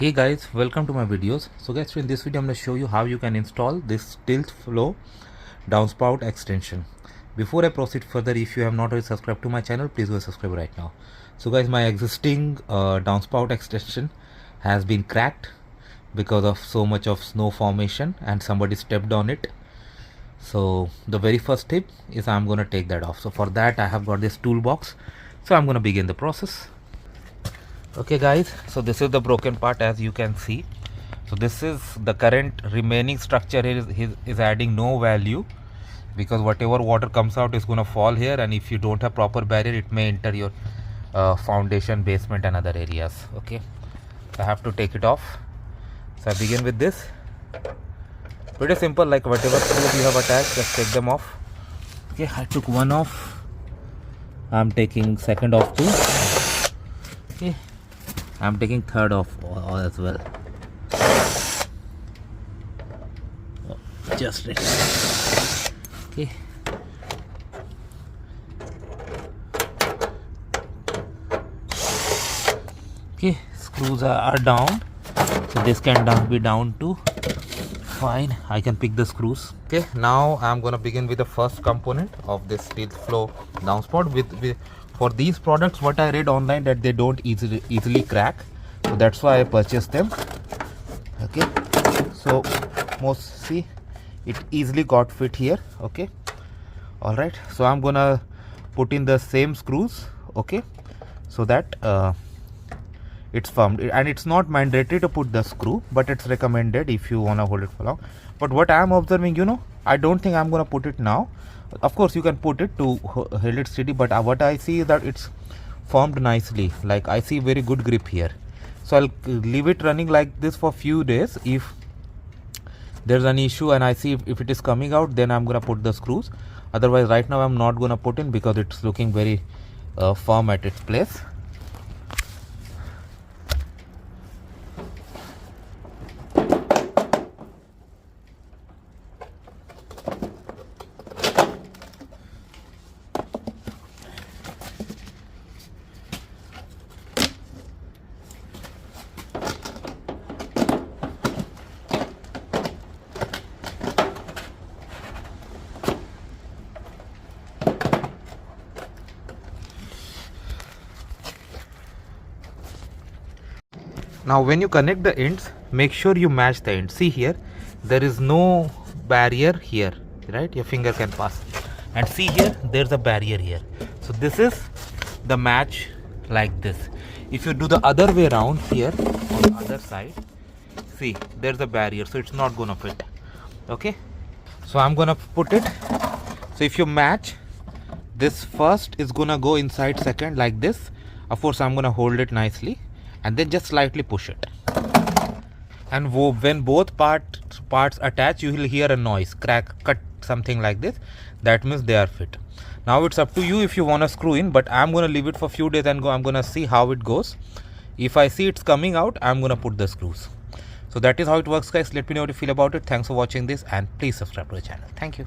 Hey guys, welcome to my videos. So guys, in this video I'm going to show you how you can install this StealthFlow Downspout extension. Before I proceed further, if you have not already subscribed to my channel, please go subscribe right now. So guys, my existing Downspout extension has been cracked because of so much of snow formation and somebody stepped on it. So the very first tip is I'm going to take that off. So for that I have got this toolbox. So I'm going to begin the process. Okay guys, so this is the broken part, as you can see. So this is the current remaining structure is adding no value, because whatever water comes out is going to fall here, and if you don't have proper barrier it may enter your foundation, basement and other areas. Okay, so I have to take it off. So I begin with this. Pretty simple, like whatever screws you have attached, just take them off. Okay, I took one off. I'm taking second off too. Okay, I'm taking third off as well. Just it. Okay. Okay, screws are down. So this can be down too. Fine, I can pick the screws. Okay, now I'm gonna begin with the first component of this StealthFlow Downspout. For these products, what I read online, that they don't easily crack, so that's why I purchased them. Okay, so see, it easily got fit here. Okay, all right, so I'm gonna put in the same screws. Okay, so that it's firm, and it's not mandatory to put the screw, but it's recommended if you want to hold it for long. But what I'm observing, I don't think I'm gonna put it now. Of course you can put it to hold it steady, but what I see is that it's formed nicely. Like I see very good grip here, so I'll leave it running like this for few days. If there's an issue and I see if it is coming out, then I'm gonna put the screws. Otherwise right now I'm not gonna put in, because it's looking very firm at its place. Now when you connect the ends, make sure you match the ends. See here, there is no barrier here, right? Your finger can pass. And see here, there's a barrier here. So this is the match like this. If you do the other way around here, on the other side, see, there's a barrier, so it's not gonna fit. Okay, so I'm gonna put it. So if you match, this first is gonna go inside second like this. Of course I'm gonna hold it nicely and then just slightly push it, and when both parts attach, you will hear a noise, crack, cut, something like this. That means they are fit. Now it's up to you if you want to screw in, but I'm going to leave it for few days and I'm going to see how it goes. If I see it's coming out, I'm going to put the screws. So that is how it works guys. Let me know what you feel about it. Thanks for watching this, and please subscribe to the channel. Thank you.